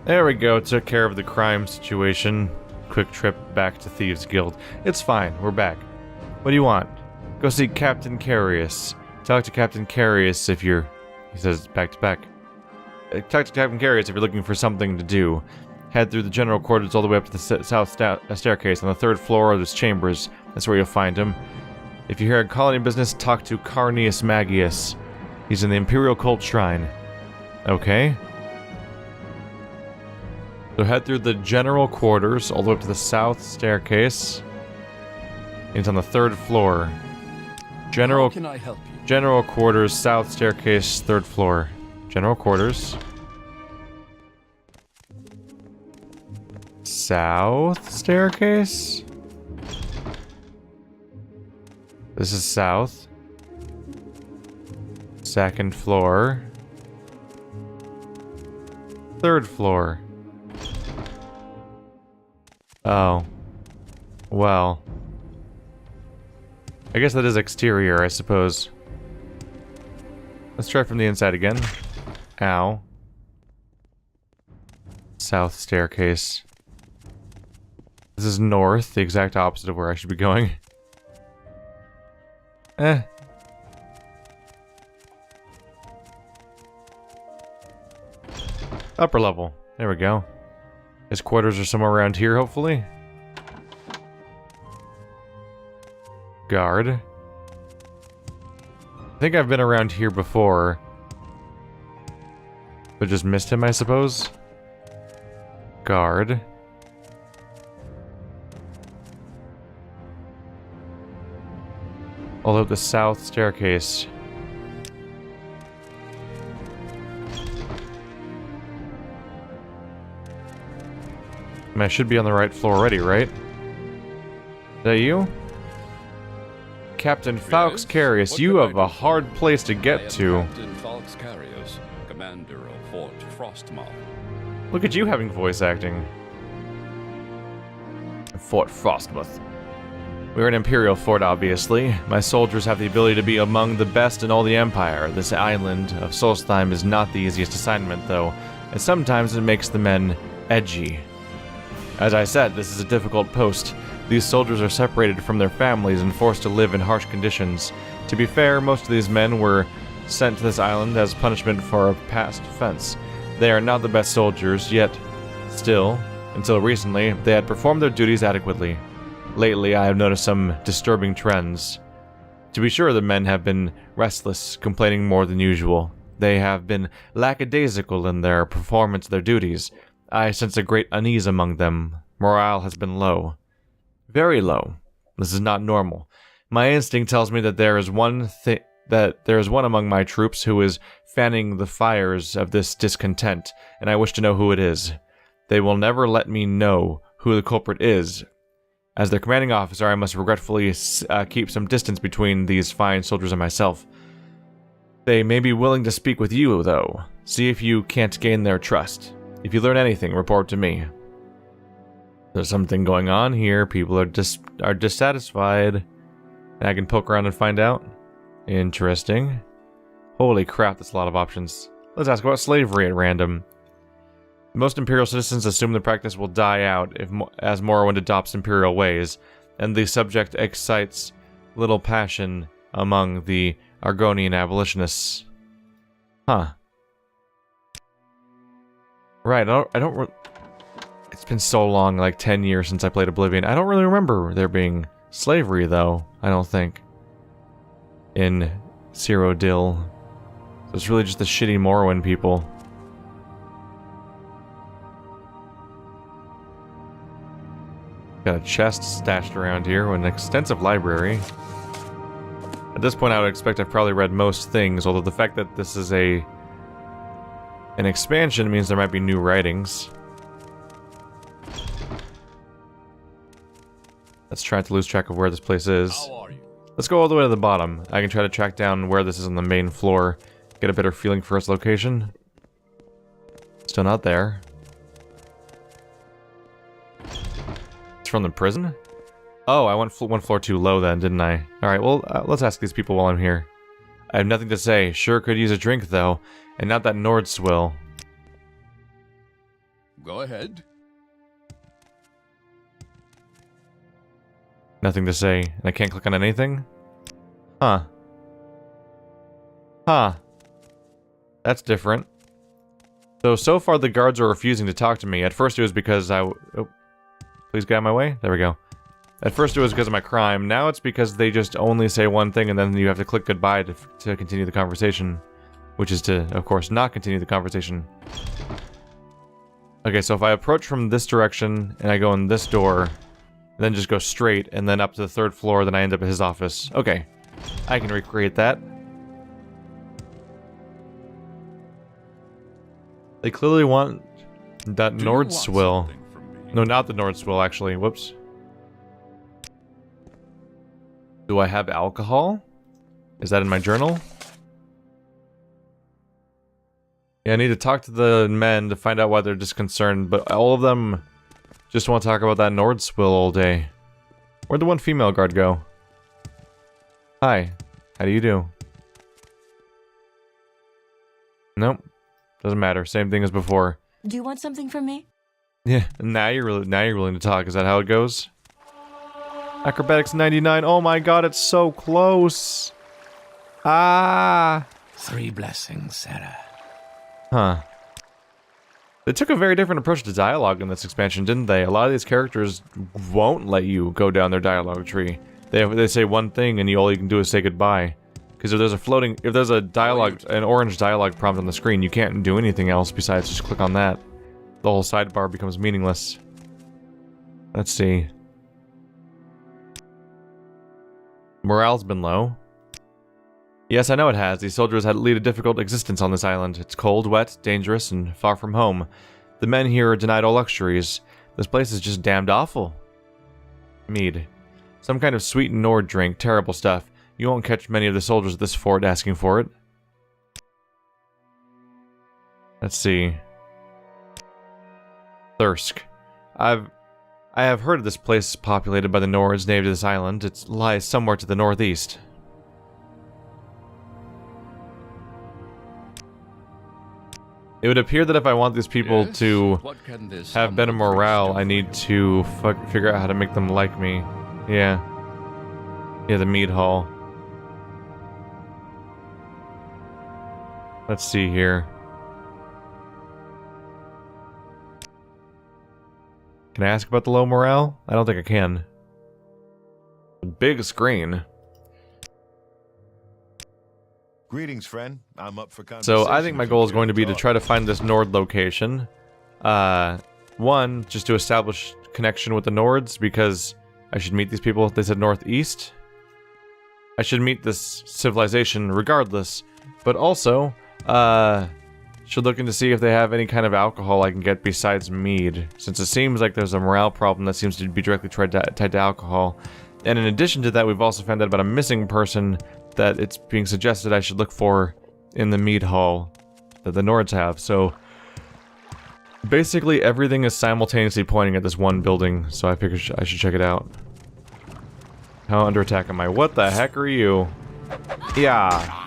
There we go, took care of the crime situation. Quick trip back to Thieves Guild. It's fine, we're back. What do you want? Go see Captain Carius. Talk to Captain Carius if you're... He says back to back. Talk to Captain Carius if you're looking for something to do. Head through the general quarters all the way up to the south staircase. On the 3rd floor of his chambers. That's where you'll find him. If you hear a colony business, talk to Carnius Magius. He's in the Imperial Cult Shrine. Okay. So head through the general quarters all the way up to the south staircase. It's on the 3rd floor. How can I help you? General quarters, south staircase, 3rd floor. General quarters. South staircase? This is south. 2nd floor. 3rd floor. Oh. Well. I guess that is exterior, I suppose. Let's try from the inside again. Ow. South staircase. This is north, the exact opposite of where I should be going. Upper level. There we go. His quarters are somewhere around here, hopefully. Guard. I think I've been around here before. But just missed him, I suppose. Guard. Although the south staircase. I mean, I should be on the right floor already, right? Is that you? Captain Faux Carius, you have a hard place to get to. Captain Faux Carius, commander of Fort Frostmoth. Look at you having voice acting. Fort Frostmoth. We're an Imperial fort, obviously. My soldiers have the ability to be among the best in all the Empire. This island of Solstheim is not the easiest assignment, though, and sometimes it makes the men edgy. As I said, this is a difficult post. These soldiers are separated from their families and forced to live in harsh conditions. To be fair, most of these men were sent to this island as punishment for a past offense. They are not the best soldiers, yet still, until recently, they had performed their duties adequately. Lately, I have noticed some disturbing trends. To be sure, the men have been restless, complaining more than usual. They have been lackadaisical in their performance of their duties. I sense a great unease among them. Morale has been low. Very low. This is not normal. My instinct tells me that there is one among my troops who is fanning the fires of this discontent, and I wish to know who it is. They will never let me know who the culprit is. As their commanding officer, I must regretfully keep some distance between these fine soldiers and myself. They may be willing to speak with you, though. See if you can't gain their trust. If you learn anything, report to me. There's something going on here. People are dissatisfied. And I can poke around and find out. Interesting. Holy crap, that's a lot of options. Let's ask about slavery at random. Most Imperial citizens assume the practice will die out as Morrowind adopts Imperial ways, and the subject excites little passion among the Argonian abolitionists. Huh. Right, it's been so long, like 10 years since I played Oblivion. I don't really remember there being slavery, though, I don't think, in Cyrodiil. So it's really just the shitty Morrowind people. Got a chest stashed around here, an extensive library. At this point, I would expect I've probably read most things, although the fact that this is an expansion means there might be new writings. Let's try to lose track of where this place is. Let's go all the way to the bottom. I can try to track down where this is on the main floor, get a better feeling for its location. Still not there. It's from the prison? Oh, I went one floor too low then, didn't I? Alright, well, let's ask these people while I'm here. I have nothing to say. Sure could use a drink, though. And not that Nord swill. Go ahead. Nothing to say. And I can't click on anything? Huh. Huh. That's different. So far the guards are refusing to talk to me. At first it was because oh, please get out of my way. There we go. At first it was because of my crime. Now it's because they just only say one thing and then you have to click goodbye to continue the conversation. Which is to, of course, not continue the conversation. Okay, so if I approach from this direction and I go in this door, then just go straight and then up to the 3rd floor, then I end up at his office. Okay, I can recreate that. They clearly want that Nord Swill. No, not the Nord Swill, actually. Whoops. Do I have alcohol? Is that in my journal? Yeah, I need to talk to the men to find out why they're disconcerted, but all of them just want to talk about that Nord Swill all day. Where'd the one female guard go? Hi. How do you do? Nope. Doesn't matter. Same thing as before. Do you want something from me? Yeah, now you're willing to talk. Is that how it goes? Acrobatics 99. Oh my god, it's so close. Ah. 3 blessings, Sarah. Huh. They took a very different approach to dialogue in this expansion, didn't they? A lot of these characters won't let you go down their dialogue tree. They say one thing and all you can do is say goodbye. Because if there's a dialogue, an orange dialogue prompt on the screen, you can't do anything else besides just click on that. The whole sidebar becomes meaningless. Let's see. Morale's been low. Yes, I know it has. These soldiers had lead a difficult existence on this island. It's cold, wet, dangerous, and far from home. The men here are denied all luxuries. This place is just damned awful. Mead. Some kind of sweet Nord drink. Terrible stuff. You won't catch many of the soldiers at this fort asking for it. Let's see. Thirsk. I have heard of this place populated by the Nords native to this island. It lies somewhere to the northeast. It would appear that if I want these people to have better morale, I need to figure out how to make them like me. Yeah. Yeah, the mead hall. Let's see here. Can I ask about the low morale? I don't think I can. Big screen. Greetings, friend. I'm up for conversation. So I think my goal is going to be to try to find this Nord location. One, just to establish connection with the Nords, because I should meet these people. They said northeast. I should meet this civilization regardless, but also, should look into see if they have any kind of alcohol I can get besides mead, since it seems like there's a morale problem that seems to be directly tied to alcohol. And in addition to that, we've also found out about a missing person that it's being suggested I should look for in the mead hall that the Nords have. So basically everything is simultaneously pointing at this one building, so I figured I should check it out. How under attack am I? What the heck are you? Yeah.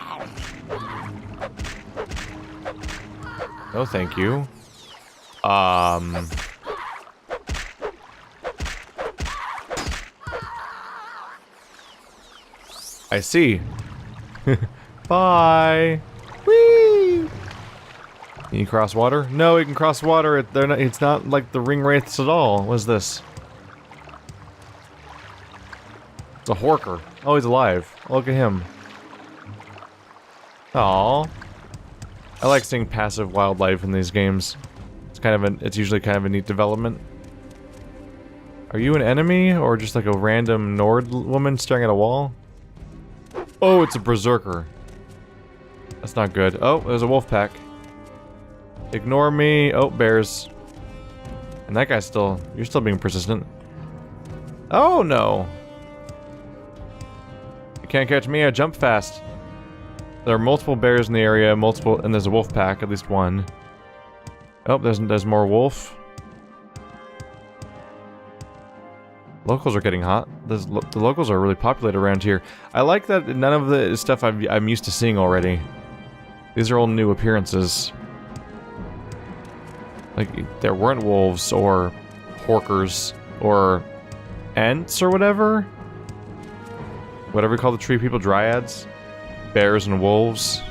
No, thank you. I see. Bye. Whee! Can you cross water? No, you can cross water. It's not like the ring wraiths at all. What is this? It's a horker. Oh, he's alive. Look at him. Aww. I like seeing passive wildlife in these games. It's usually kind of a neat development. Are you an enemy or just like a random Nord woman staring at a wall? Oh, it's a berserker. That's not good. Oh, there's a wolf pack. Ignore me. Oh, bears. And that guy's you're still being persistent. Oh, no. You can't catch me, I jump fast. There are multiple bears in the area, and there's a wolf pack, at least one. Oh, there's more wolf. Locals are getting hot. The locals are really populated around here. I like that none of the stuff I'm used to seeing already. These are all new appearances. Like, there weren't wolves or horkers or ents or whatever. Whatever we call the tree people, dryads. Bears and wolves.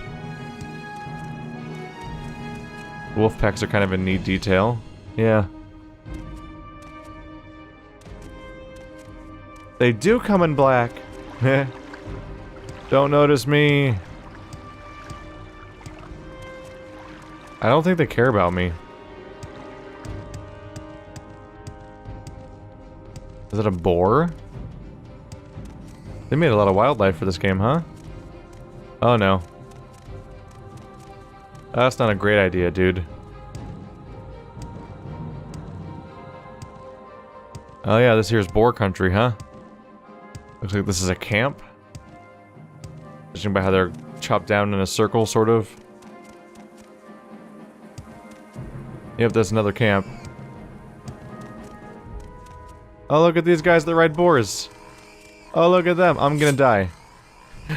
Wolf packs are kind of a neat detail. Yeah. They do come in black. Don't notice me. I don't think they care about me. Is it a boar? They made a lot of wildlife for this game, huh? Oh no. That's not a great idea, dude. Oh yeah, this here's boar country, huh? Looks like this is a camp. Judging by how they're chopped down in a circle, sort of. Yep, that's another camp. Oh, look at these guys that ride boars. Oh, look at them. I'm gonna die.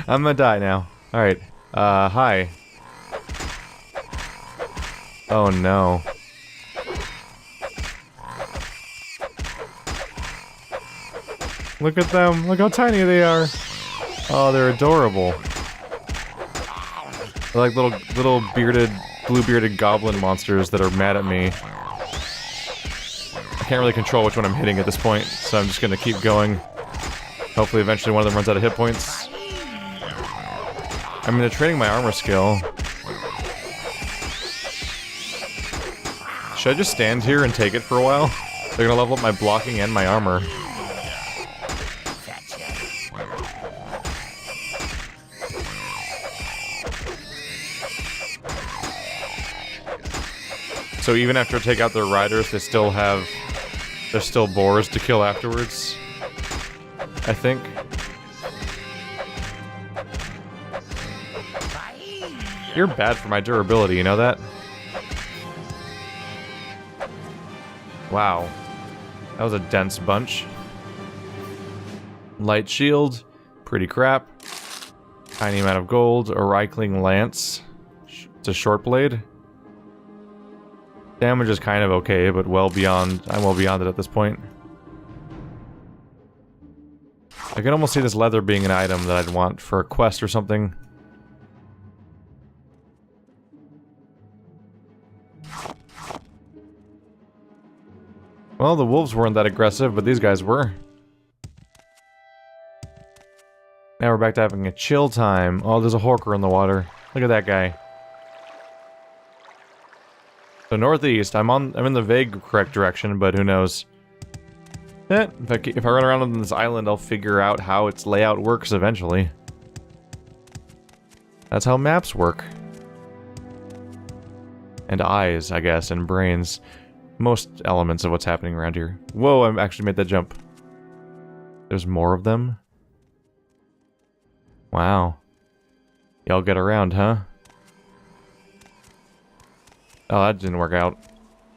I'm gonna die now. Alright. Hi. Oh, no. Look at them. Look how tiny they are. Oh, they're adorable. They're like little bearded, blue-bearded goblin monsters that are mad at me. I can't really control which one I'm hitting at this point, so I'm just gonna keep going. Hopefully eventually one of them runs out of hit points. I mean, they're training my armor skill. Should I just stand here and take it for a while? They're gonna level up my blocking and my armor. So even after I take out their riders, there's still boars to kill afterwards. I think. You're bad for my durability, you know that? Wow. That was a dense bunch. Light shield. Pretty crap. Tiny amount of gold. A Reichling lance. It's a short blade. Damage is kind of okay, but I'm well beyond it at this point. I can almost see this leather being an item that I'd want for a quest or something. Well, the wolves weren't that aggressive, but these guys were. Now we're back to having a chill time. Oh, there's a horker in the water. Look at that guy. So northeast, I'm in the vague correct direction, but who knows? If I run around on this island, I'll figure out how its layout works eventually. That's how maps work. And eyes, I guess, and brains. Most elements of what's happening around here. Whoa, I actually made that jump. There's more of them? Wow. Y'all get around, huh? Oh, that didn't work out.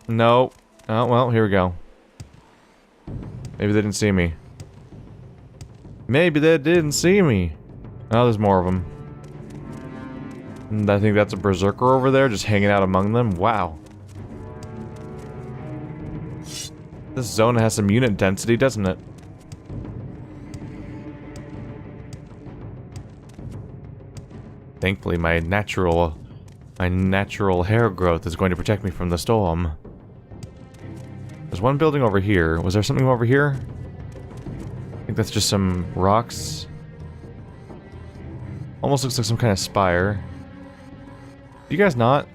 No. Oh, well, here we go. Maybe they didn't see me. Maybe they didn't see me. Oh, there's more of them. And I think that's a berserker over there, just hanging out among them. Wow. This zone has some unit density, doesn't it? Thankfully, my natural hair growth is going to protect me from the storm. There's one building over here. Was there something over here? I think that's just some rocks. Almost looks like some kind of spire. You guys not?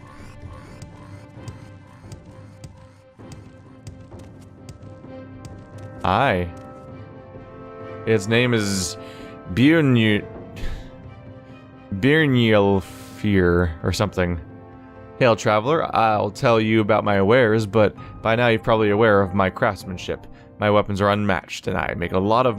Hi. Its name is Birnilfir or something. Hail, traveler. I'll tell you about my wares, but by now you're probably aware of my craftsmanship. My weapons are unmatched, and I make a lot of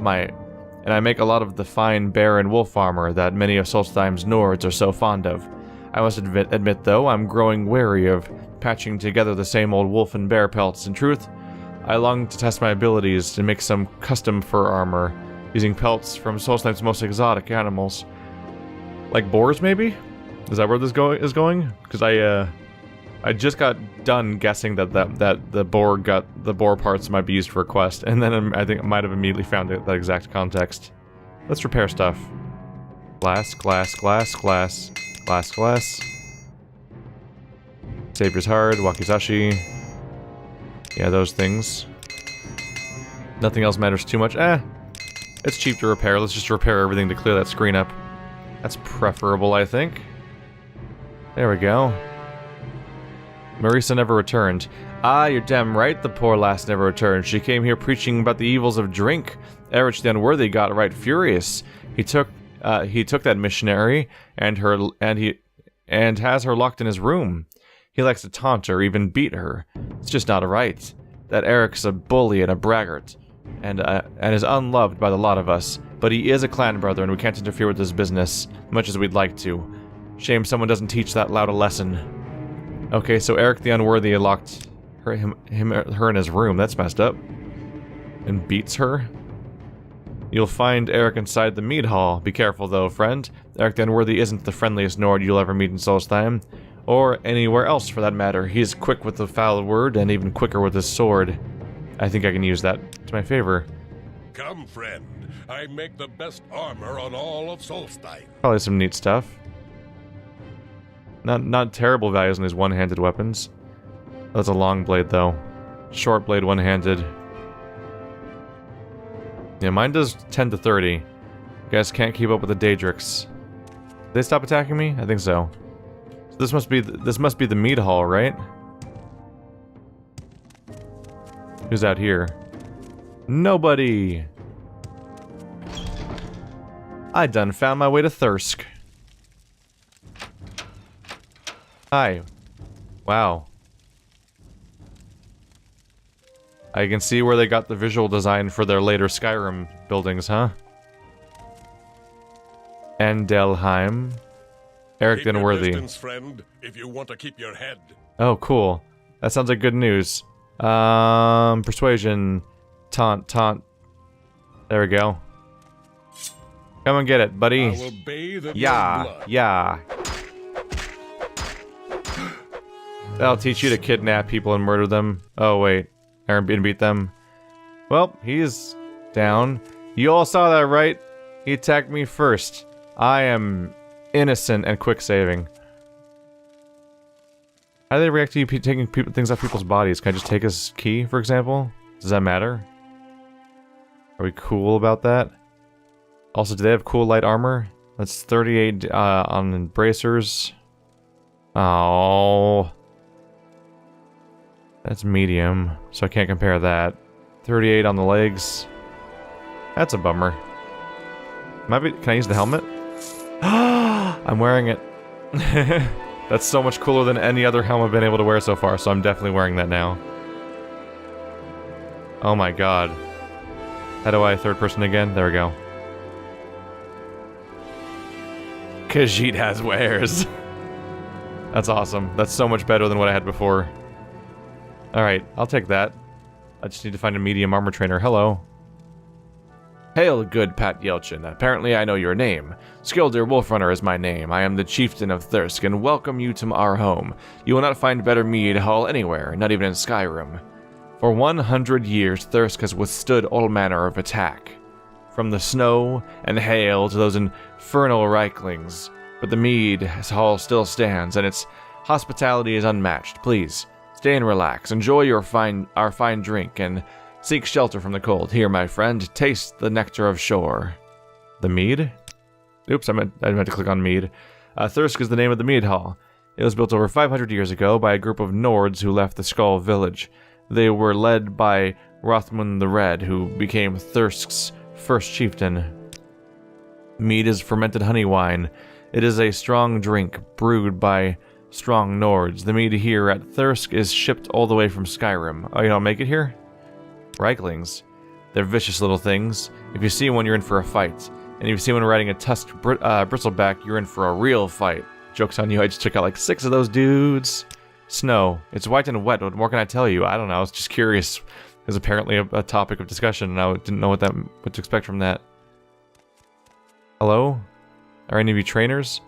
the fine bear and wolf armor that many of Solstheim's Nords are so fond of. I must admit, though, I'm growing wary of patching together the same old wolf and bear pelts. In truth, I long to test my abilities to make some custom fur armor, using pelts from Solstheim's most exotic animals. Like boars, maybe? Is that where this is going? Because I just got done guessing that the boar parts might be used for a quest, and then I think I might have immediately found that exact context. Let's repair stuff. Glass, glass, glass, glass, glass, glass. Saber's hard, wakizashi. Yeah, those things. Nothing else matters too much. It's cheap to repair. Let's just repair everything to clear that screen up. That's preferable, I think. There we go. Marisa never returned. Ah, you're damn right the poor lass never returned. She came here preaching about the evils of drink. Erich the Unworthy got right furious. He took that missionary and has her locked in his room. He likes to taunt her, even beat her. It's just not right. That Erich's a bully and a braggart, and is unloved by the lot of us. But he is a clan brother, and we can't interfere with his business, much as we'd like to. Shame someone doesn't teach that loud a lesson. Okay, so Erich the Unworthy locked her in his room. That's messed up. And beats her. You'll find Erich inside the mead hall. Be careful though, friend. Erich the Unworthy isn't the friendliest Nord you'll ever meet in Solstheim. Or anywhere else for that matter. He's quick with the foul word and even quicker with his sword. I think I can use that to my favor. Come, friend. I make the best armor on all of Solstheim. Probably some neat stuff. Not terrible values on these one-handed weapons. That's a long blade, though. Short blade, one-handed. Yeah, mine does 10 to 30. You guys can't keep up with the Daedrix. Did they stop attacking me? I think so. So this must be the mead hall, right? Who's out here? Nobody! I done found my way to Thirsk. Hi. Wow. I can see where they got the visual design for their later Skyrim buildings, huh? Endelheim. Erich the Unworthy. Distance, friend, if you want to keep your head. Oh, cool. That sounds like good news. Persuasion. Taunt. There we go. Come and get it, buddy. I will bathe in your blood. Yeah. That'll teach you to kidnap people and murder them. Oh, wait. And beat them. Well, he's down. You all saw that, right? He attacked me first. I am innocent and quick saving. How do they react to you taking things off people's bodies? Can I just take his key, for example? Does that matter? Are we cool about that? Also, do they have cool light armor? That's 38 on bracers. Oh. That's medium, so I can't compare that. 38 on the legs. That's a bummer. Can I use the helmet? I'm wearing it. That's so much cooler than any other helmet I've been able to wear so far, so I'm definitely wearing that now. Oh my god. How do I third person again? There we go. Khajiit has wares. That's awesome. That's so much better than what I had before. Alright, I'll take that. I just need to find a medium armor trainer. Hello. Hail, good Pat Yelchin. Apparently I know your name. Skildir Wolfrunner is my name. I am the chieftain of Thirsk, and welcome you to our home. You will not find better mead hall anywhere, not even in Skyrim. For 100 years, Thirsk has withstood all manner of attack. From the snow and hail to those infernal Reiklings. But the mead hall still stands, and its hospitality is unmatched. Please, stay and relax. Enjoy our fine drink, and seek shelter from the cold. Here, my friend, taste the nectar of shore. The mead? Oops, I meant to click on mead. Thirsk is the name of the mead hall. It was built over 500 years ago by a group of Nords who left the Skull village. They were led by Rothmund the Red, who became Thirsk's first chieftain. Mead is fermented honey wine. It is a strong drink brewed by strong Nords. The mead here at Thirsk is shipped all the way from Skyrim. Oh, you don't make it here? Reiklings. They're vicious little things. If you see one, you're in for a fight. And if you see one riding a tusked bristleback, you're in for a real fight. Joke's on you, I just took out like 6 of those dudes. Snow. It's white and wet. What more can I tell you? I don't know. I was just curious. It was apparently a topic of discussion, and I didn't know what to expect from that. Hello? Are any of you trainers?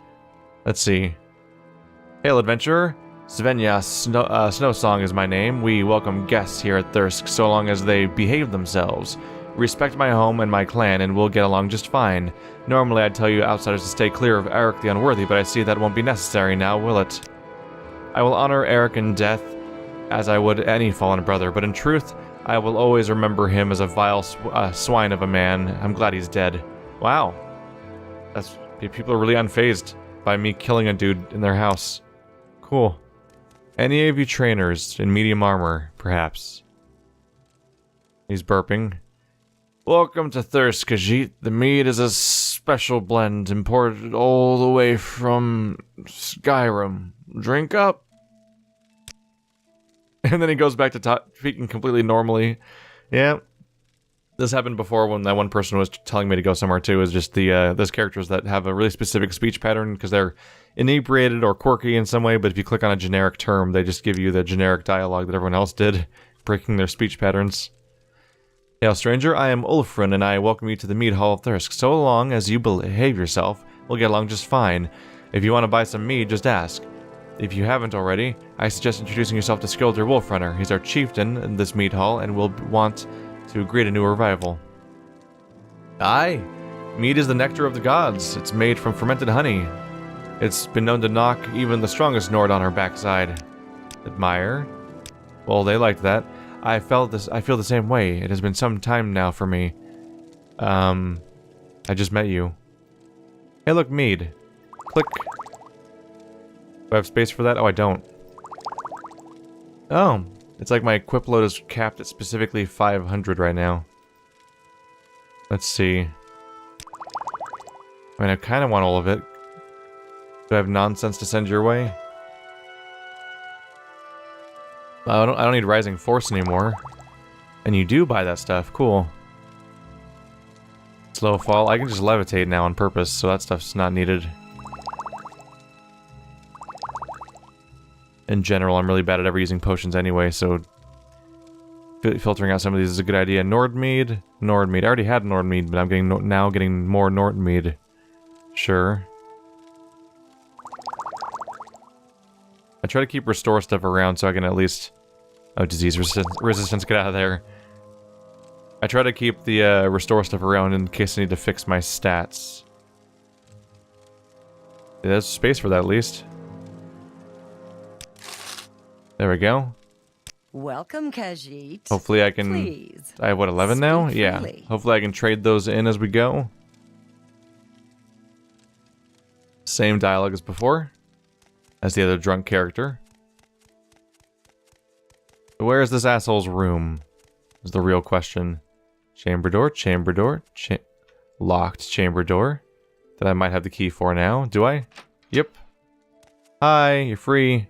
Let's see. Hail, adventurer. Svenja Snowsong is my name. We welcome guests here at Thirsk so long as they behave themselves. Respect my home and my clan, and we'll get along just fine. Normally I'd tell you outsiders to stay clear of Eric the Unworthy, but I see that won't be necessary now, will it? I will honor Eric in death as I would any fallen brother, but in truth, I will always remember him as a vile swine of a man. I'm glad he's dead. Wow. People are really unfazed by me killing a dude in their house. Cool. Any of you trainers in medium armor, perhaps? He's burping. Welcome to Thirsk, Khajiit. The mead is a special blend imported all the way from Skyrim. Drink up. And then he goes back to speaking completely normally. Yeah. This happened before when that one person was telling me to go somewhere too. Is just those characters that have a really specific speech pattern because they're inebriated or quirky in some way, but if you click on a generic term, they just give you the generic dialogue that everyone else did, breaking their speech patterns. Hail, stranger, I am Ulfrin, and I welcome you to the Mead Hall of Thirsk. So long as you behave yourself, we'll get along just fine. If you want to buy some mead, just ask. If you haven't already, I suggest introducing yourself to Skilder Wolfrunner. He's our chieftain in this mead hall, and will want to greet a new arrival. Aye, mead is the nectar of the gods. It's made from fermented honey. It's been known to knock even the strongest Nord on her backside. Admire? Well, they liked that. I feel the same way. It has been some time now for me. I just met you. Hey, look, mead. Click. Do I have space for that? Oh, I don't. Oh, it's like my equip load is capped at specifically 500 right now. Let's see. I mean, I kind of want all of it. Do I have nonsense to send your way? I don't need Rising Force anymore. And you do buy that stuff. Cool. Slow fall. I can just levitate now on purpose, so that stuff's not needed. In general, I'm really bad at ever using potions anyway, so filtering out some of these is a good idea. Nordmead. Nordmead. I already had Nordmead, but I'm now getting more Nordmead. Sure. I try to keep restore stuff around so I can at least... Oh, disease resistance, get out of there. I try to keep the restore stuff around in case I need to fix my stats. Yeah, there's space for that at least. There we go. Welcome, Khajiit. Hopefully I can... Please. I have, what, 11 now? Speak Yeah. freely. Hopefully I can trade those in as we go. Same dialogue as before. As the other drunk character. Where is this asshole's room? Is the real question. Chamber door, locked chamber door. That I might have the key for now. Do I? Yep. Hi, you're free.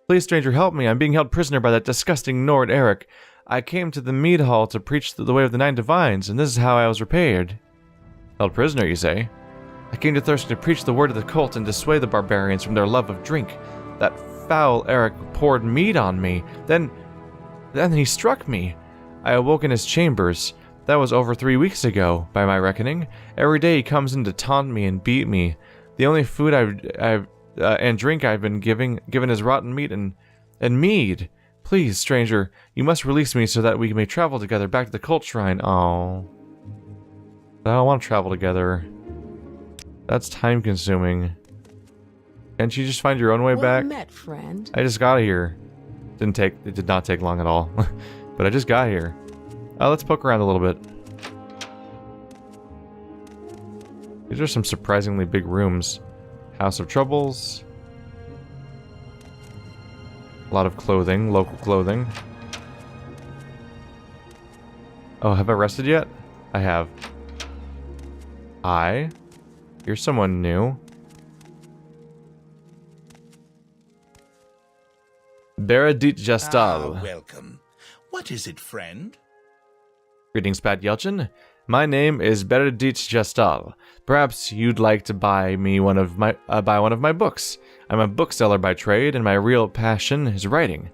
Please, stranger, help me. I'm being held prisoner by that disgusting Nord Eric. I came to the mead hall to preach the way of the Nine Divines, and this is how I was repaid. Held prisoner, you say? I came to Thirsk to preach the word of the cult and dissuade the barbarians from their love of drink. That foul Eric poured mead on me. Then he struck me. I awoke in his chambers. That was over 3 weeks ago, by my reckoning. Every day he comes in to taunt me and beat me. The only food and drink I've been given is rotten meat and mead. Please, stranger, you must release me so that we may travel together back to the cult shrine. Oh, I don't want to travel together. That's time consuming. Can't you just find your own way back? Met, friend. I just got here. It did not take long at all. But I just got here. Let's poke around a little bit. These are some surprisingly big rooms. House of Troubles. A lot of clothing, local clothing. Oh, have I rested yet? I have. Hi. You're someone new. Beredit Jastal. Welcome. What is it, friend? Greetings, Pat Yelchin. My name is Beredit Jastal. Perhaps you'd like to buy me one of my books. I'm a bookseller by trade, and my real passion is writing.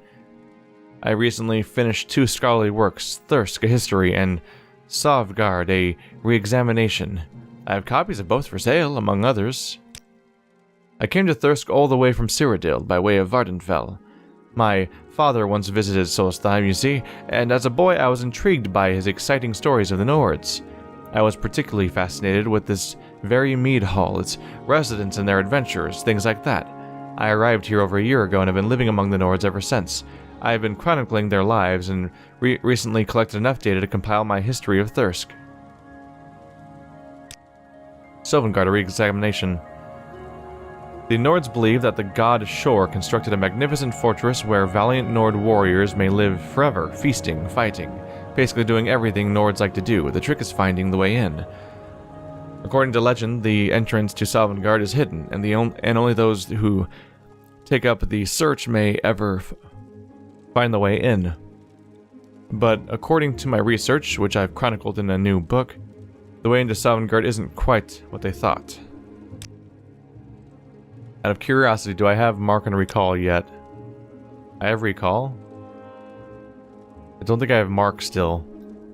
I recently finished 2 scholarly works, Thirsk, a history, and Sovgard, a re-examination. I have copies of both for sale, among others. I came to Thirsk all the way from Cyrodiil by way of Vardenfell. My father once visited Solstheim, you see, and as a boy I was intrigued by his exciting stories of the Nords. I was particularly fascinated with this very mead hall, its residents and their adventures, things like that. I arrived here over a year ago and have been living among the Nords ever since. I have been chronicling their lives and recently collected enough data to compile my history of Thirsk. Sylvangard, a re-examination. The Nords believe that the god Shor constructed a magnificent fortress where valiant Nord warriors may live forever, feasting, fighting, basically doing everything Nords like to do. The trick is finding the way in. According to legend, the entrance to Sylvangard is hidden, and only those who take up the search may ever find the way in. But according to my research, which I've chronicled in a new book, the way into Sylvangard isn't quite what they thought. Out of curiosity, do I have Mark on Recall yet? I have Recall. I don't think I have Mark still.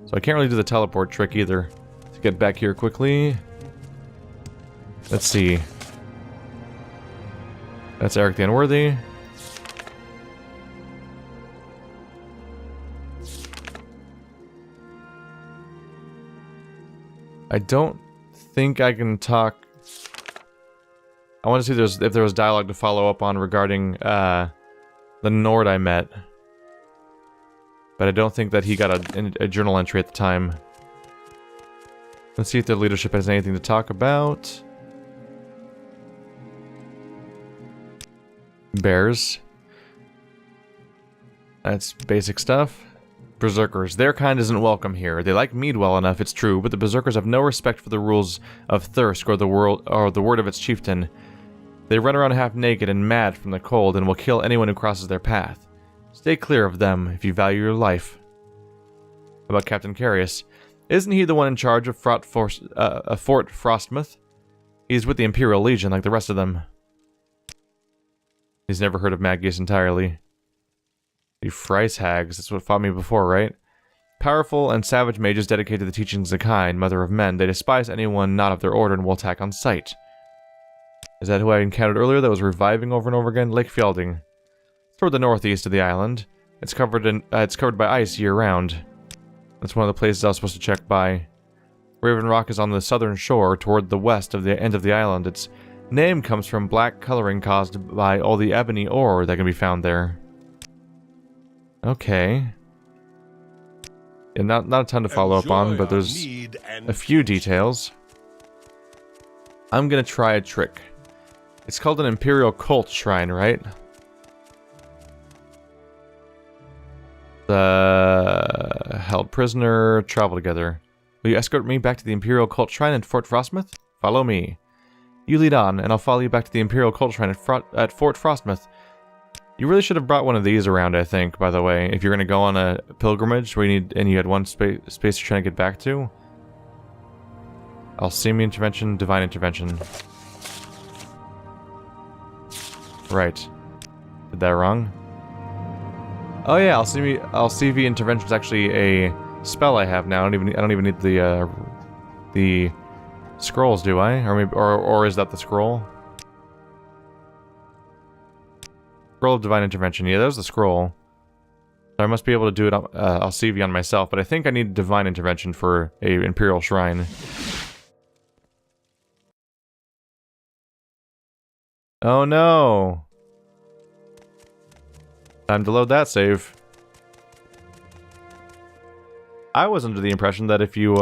So I can't really do the teleport trick either. To get back here quickly. Let's see. That's Eric the Unworthy. I don't think I can talk. I want to see if there was dialogue to follow up on regarding the Nord I met. But I don't think that he got a journal entry at the time. Let's see if the leadership has anything to talk about. Bears. That's basic stuff. Berserkers. Their kind isn't welcome here. They like mead well enough, it's true, but the Berserkers have no respect for the rules of Thirsk or the word of its chieftain. They run around half naked and mad from the cold and will kill anyone who crosses their path. Stay clear of them if you value your life. How about Captain Carius? Isn't he the one in charge of Fort Frostmoth? He's with the Imperial Legion like the rest of them. He's never heard of Magius entirely. The Fries Hags, that's what fought me before, right? Powerful and savage mages dedicated to the teachings of Kain, Mother of Men. They despise anyone not of their order and will attack on sight. Is that who I encountered earlier that was reviving over and over again? Lake Fjelding. It's toward the northeast of the island. It's covered by ice year-round. That's one of the places I was supposed to check by. Raven Rock is on the southern shore, toward the west of the end of the island. Its name comes from black coloring caused by all the ebony ore that can be found there. Okay. Yeah, not a ton to follow up on, but there's a few details. I'm gonna try a trick. It's called an Imperial Cult Shrine, right? The held prisoner, travel together. Will you escort me back to the Imperial Cult Shrine at Fort Frostmoth? Follow me. You lead on, and I'll follow you back to the Imperial Cult Shrine at Fort Frostmoth. You really should have brought one of these around, I think, by the way, if you're going to go on a pilgrimage where you had one space you're trying to get back to. Alchemy Intervention, Divine Intervention. Right. Did that wrong? Oh yeah, Alchemy Intervention is actually a spell I have now. I don't even need the scrolls, do I? Or is that the scroll? Scroll of Divine Intervention. Yeah, that was the scroll. So I must be able to do it. Alchemy on myself, but I think I need Divine Intervention for a Imperial Shrine. Oh no! Time to load that save. I was under the impression that if you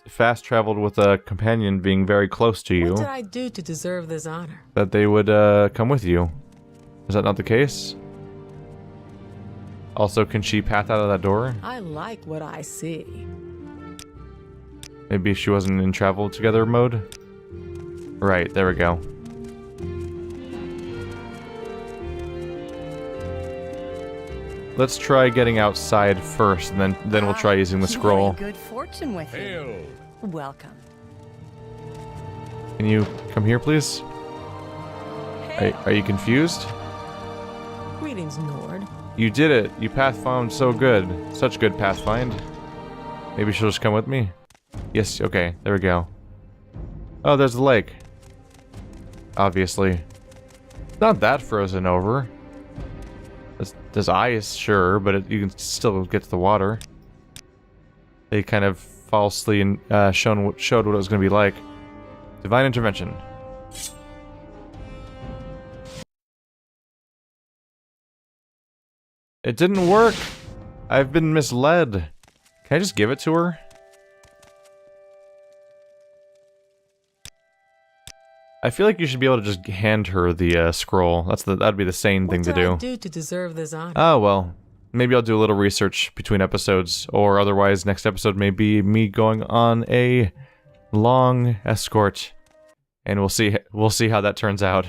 fast traveled with a companion being very close to you, what did I do to deserve this honor? that they would come with you. Is that not the case? Also, can she path out of that door? I like what I see. Maybe she wasn't in travel together mode? Right, there we go. Let's try getting outside first, and then we'll try using the scroll. Good fortune with you. Hail! Welcome. Can you come here, please? Are you confused? Greetings, Nord. You did it. You pathfound so good. Such good pathfind. Maybe she'll just come with me? Yes, okay. There we go. Oh, there's the lake. obviously. It's not that frozen over. There's ice, sure, but you can still get to the water. They kind of falsely showed what it was going to be like. Divine intervention. It didn't work. I've been misled. Can I just give it to her? I feel like you should be able to just hand her the scroll. That'd be the sane thing to do. What did I do to deserve this honor? Oh, well. Maybe I'll do a little research between episodes, or otherwise next episode may be me going on a long escort. And we'll see how that turns out.